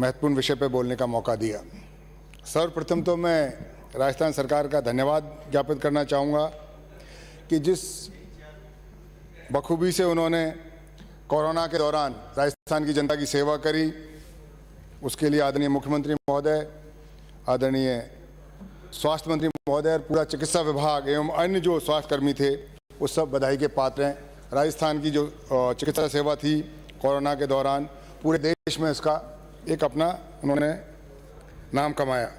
महत्वपूर्ण विषय पर बोलने का मौका दिया। सर्वप्रथम तो मैं राजस्थान सरकार का धन्यवाद ज्ञापित करना चाहूँगा कि जिस बखूबी से उन्होंने कोरोना के दौरान राजस्थान की जनता की सेवा करी, उसके लिए आदरणीय मुख्यमंत्री महोदय, आदरणीय स्वास्थ्य मंत्री महोदय और पूरा चिकित्सा विभाग एवं अन्य जो स्वास्थ्यकर्मी थे वो सब बधाई के पात्र हैं। राजस्थान की जो चिकित्सा सेवा थी कोरोना के दौरान पूरे देश में इसका एक अपना उन्होंने नाम कमाया।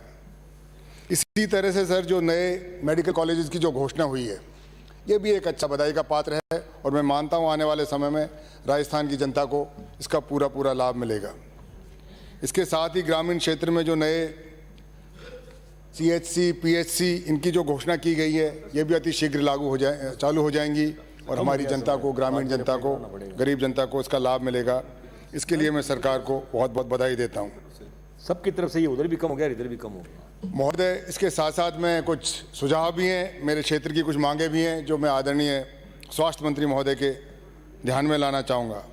इसी तरह से सर जो नए मेडिकल कॉलेजेस की जो घोषणा हुई है ये भी एक अच्छा बधाई का पात्र है और मैं मानता हूँ आने वाले समय में राजस्थान की जनता को इसका पूरा लाभ मिलेगा। इसके साथ ही ग्रामीण क्षेत्र में जो नए CHC, PHC इनकी जो घोषणा की गई है ये भी अति शीघ्र चालू हो जाएंगी और हमारी जनता को, ग्रामीण जनता को, गरीब जनता को इसका लाभ मिलेगा। इसके लिए मैं सरकार को बहुत बहुत बधाई देता हूँ। सबकी तरफ से ये उधर भी कम हो गया, इधर भी कम हो गया। महोदय, इसके साथ साथ में कुछ सुझाव भी हैं, मेरे क्षेत्र की कुछ मांगे भी हैं जो मैं आदरणीय स्वास्थ्य मंत्री महोदय के ध्यान में लाना चाहूँगा।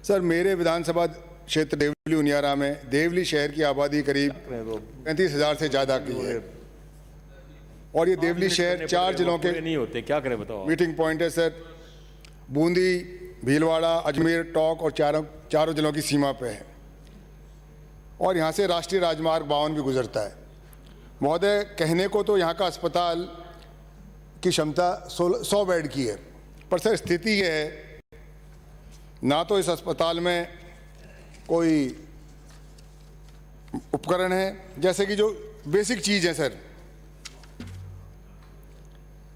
सर, मेरे विधानसभा क्षेत्र देवली उनियारा में देवली शहर की आबादी करीब 35,000 से ज़्यादा की है और ये देवली शहर 4 जिलों के नहीं होते, क्या करें बताओ। मीटिंग पॉइंट है सर। बूंदी, भीलवाड़ा, अजमेर, टोंक और चारों जिलों की सीमा पे है और यहाँ से राष्ट्रीय राजमार्ग 52 भी गुजरता है। महोदय, कहने को तो यहाँ का अस्पताल की क्षमता 100 बेड की है, पर सर स्थिति ये है ना तो इस अस्पताल में कोई उपकरण है, जैसे कि जो बेसिक चीज़ है सर,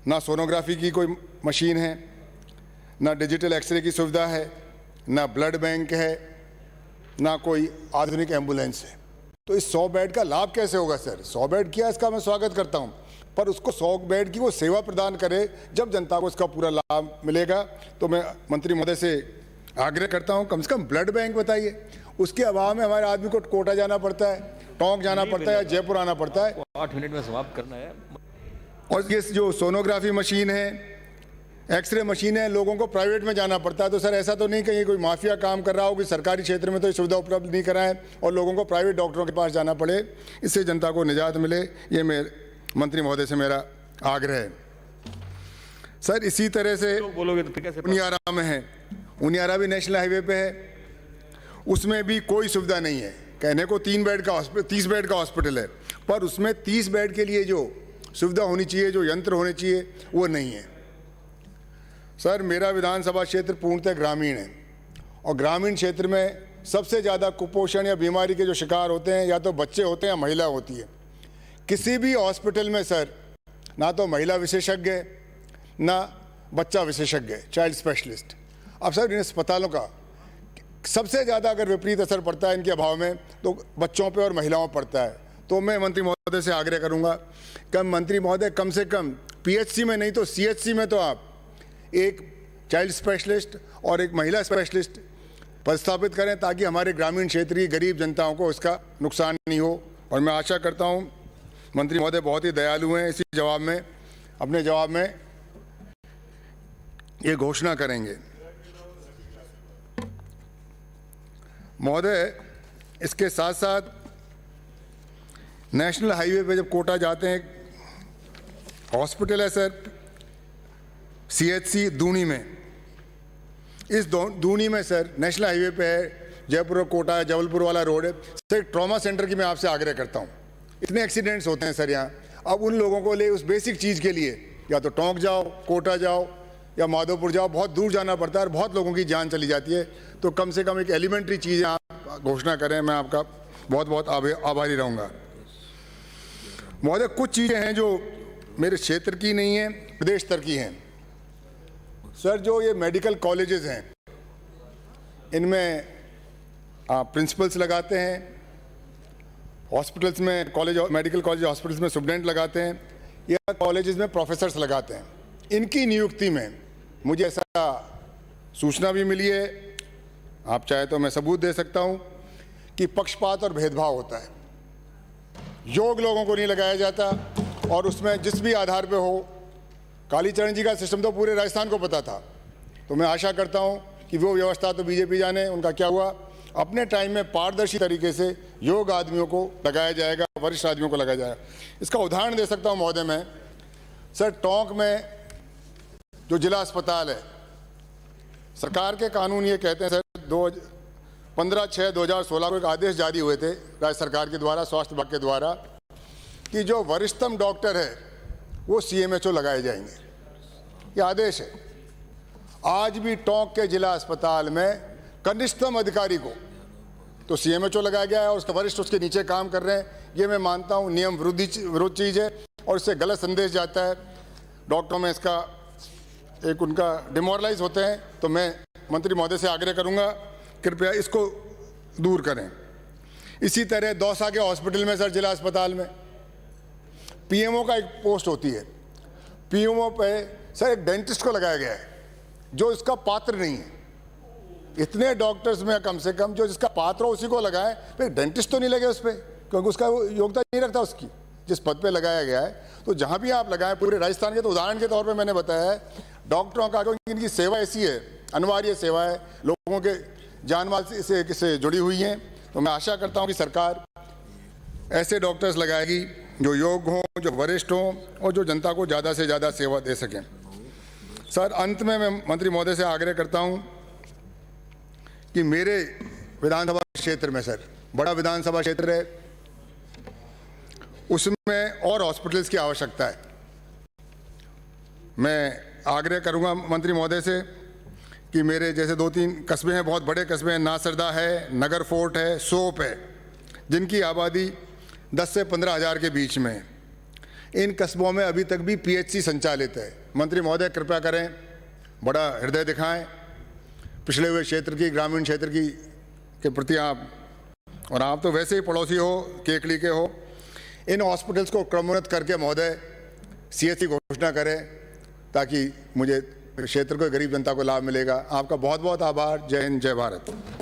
ना सोनोग्राफी की कोई मशीन है, ना डिजिटल एक्सरे की सुविधा है, ना ब्लड बैंक है, ना कोई आधुनिक एम्बुलेंस है। तो इस 100 बेड का लाभ कैसे होगा सर? 100 बेड किया इसका मैं स्वागत करता हूं, पर उसको 100 बेड की वो सेवा प्रदान करे जब जनता को इसका पूरा लाभ मिलेगा। तो मैं मंत्री महोदय से आग्रह करता हूं कम से कम ब्लड बैंक बताइए। उसके अभाव में हमारे आदमी को कोटा जाना पड़ता है, टोंक जाना पड़ता है, जयपुर आना पड़ता है। 8 मिनट में समाप्त करना है। और ये जो सोनोग्राफी मशीन है, एक्सरे मशीन है, लोगों को प्राइवेट में जाना पड़ता है। तो सर ऐसा तो नहीं कहीं कोई माफिया काम कर रहा हो कि सरकारी क्षेत्र में तो ये सुविधा उपलब्ध नहीं कराएं और लोगों को प्राइवेट डॉक्टरों के पास जाना पड़े। इससे जनता को निजात मिले, ये मेरे मंत्री महोदय से मेरा आग्रह है। सर इसी तरह से बोलोगे तो कैसे? उनियारा में है, उनियारा भी नेशनल हाईवे पे है, उसमें भी कोई सुविधा नहीं है। कहने को 30 बेड का हॉस्पिटल है, पर उसमें 30 बेड के लिए जो सुविधा होनी चाहिए, जो यंत्र होने चाहिए, वो नहीं है। सर मेरा विधानसभा क्षेत्र पूर्णतः ग्रामीण है और ग्रामीण क्षेत्र में सबसे ज़्यादा कुपोषण या बीमारी के जो शिकार होते हैं या तो बच्चे होते हैं या महिला होती है। किसी भी हॉस्पिटल में सर ना तो महिला विशेषज्ञ ना बच्चा विशेषज्ञ, चाइल्ड स्पेशलिस्ट। अब सर इन अस्पतालों का सबसे ज़्यादा अगर विपरीत असर पड़ता है इनके अभाव में तो बच्चों पे और महिलाओं पर पड़ता है। तो मैं मंत्री महोदय से आग्रह करूंगा कि मंत्री महोदय कम से कम PHC में नहीं तो CHC में तो आप एक चाइल्ड स्पेशलिस्ट और एक महिला स्पेशलिस्ट प्रस्थापित करें ताकि हमारे ग्रामीण क्षेत्र की गरीब जनताओं को इसका नुकसान नहीं हो। और मैं आशा करता हूं मंत्री महोदय बहुत ही दयालु हैं, इसी जवाब में अपने जवाब में ये घोषणा करेंगे। महोदय, इसके साथ साथ नेशनल हाईवे पे जब कोटा जाते हैं हॉस्पिटल है सर CHC दूनी में। इस दूनी में सर नेशनल हाईवे पे है, जयपुर और कोटा जबलपुर वाला रोड है सर। ट्रॉमा सेंटर की मैं आपसे आग्रह करता हूँ, इतने एक्सीडेंट्स होते हैं सर यहाँ। अब उन लोगों को ले उस बेसिक चीज़ के लिए या तो टोंक जाओ, कोटा जाओ या माधोपुर जाओ, बहुत दूर जाना पड़ता है और बहुत लोगों की जान चली जाती है। तो कम से कम एक एलिमेंट्री चीज़ आप घोषणा करें, मैं आपका बहुत बहुत आभारी रहूँगा। महोदय, कुछ चीज़ें हैं जो मेरे क्षेत्र की नहीं है, प्रदेश स्तर की हैं। सर जो ये मेडिकल कॉलेजेस हैं इनमें प्रिंसिपल्स लगाते हैं, हॉस्पिटल्स में मेडिकल कॉलेज हॉस्पिटल्स में स्टूडेंट लगाते हैं या कॉलेजेस में प्रोफेसर्स लगाते हैं। इनकी नियुक्ति में मुझे ऐसा सूचना भी मिली है, आप चाहे तो मैं सबूत दे सकता हूं कि पक्षपात और भेदभाव होता है। योग्य लोगों को नहीं लगाया जाता और उसमें जिस भी आधार पे हो। कालीचरण जी का सिस्टम तो पूरे राजस्थान को पता था। तो मैं आशा करता हूं कि वो व्यवस्था तो बीजेपी जाने उनका क्या हुआ। अपने टाइम में पारदर्शी तरीके से योग्य आदमियों को लगाया जाएगा, वरिष्ठ आदमियों को लगाया जाएगा। इसका उदाहरण दे सकता हूं महोदय मैं। सर, टोंक में जो जिला अस्पताल है, सरकार के कानून ये कहते हैं सर, 15/6/2016 को एक आदेश जारी हुए थे राज्य सरकार के द्वारा, स्वास्थ्य विभाग के द्वारा, कि जो वरिष्ठतम डॉक्टर है वो CMHO लगाए जाएंगे। ये आदेश है। आज भी टोंक के जिला अस्पताल में कनिष्ठतम अधिकारी को तो CMHO लगाया गया है और उसके वरिष्ठ उसके नीचे काम कर रहे हैं। ये मैं मानता हूँ नियम विरुद्ध चीज़ है और इससे गलत संदेश जाता है डॉक्टरों में, इसका एक उनका डिमोरलाइज होते हैं। तो मैं मंत्री महोदय से आग्रह करूँगा कृपया इसको दूर करें। इसी तरह दौसा के हॉस्पिटल में सर, जिला अस्पताल में PMO का एक पोस्ट होती है। PMO पे सर एक डेंटिस्ट को लगाया गया है जो इसका पात्र नहीं है। इतने डॉक्टर्स में कम से कम जो जिसका पात्र हो उसी को लगाएं, फिर डेंटिस्ट तो नहीं लगे उस पर, क्योंकि उसका योग्यता नहीं रखता उसकी जिस पद पे लगाया गया है। तो जहां भी आप लगाएं, पूरे राजस्थान के, तो उदाहरण के तौर पे मैंने बताया है डॉक्टरों का, क्योंकि इनकी सेवा ऐसी है, अनिवार्य सेवा है, लोगों के जान माल से जुड़ी हुई है। तो मैं आशा करता हूँ कि सरकार ऐसे डॉक्टर्स लगाएगी जो योग्य हों, जो वरिष्ठ हों और जो जनता को ज़्यादा से ज़्यादा सेवा दे सकें। सर, अंत में मैं मंत्री महोदय से आग्रह करता हूं कि मेरे विधानसभा क्षेत्र में सर, बड़ा विधानसभा क्षेत्र है, उसमें और हॉस्पिटल्स की आवश्यकता है। मैं आग्रह करूंगा मंत्री महोदय से कि मेरे जैसे 2-3 कस्बे हैं, बहुत बड़े कस्बे हैं, नासरदा है, नगर फोर्ट है, सोप है, जिनकी आबादी 10 से 15 हज़ार के बीच में है। इन कस्बों में अभी तक भी PHC संचालित है। मंत्री महोदय कृपया करें, बड़ा हृदय दिखाएं पिछड़े हुए क्षेत्र की, ग्रामीण क्षेत्र की के प्रति आप, और आप तो वैसे ही पड़ोसी हो, केकड़ी के हो। इन हॉस्पिटल्स को क्रमोन्नत करके महोदय CHC घोषणा करें ताकि मुझे क्षेत्र को, गरीब जनता को लाभ मिलेगा। आपका बहुत बहुत आभार। जय हिंद, जय भारत।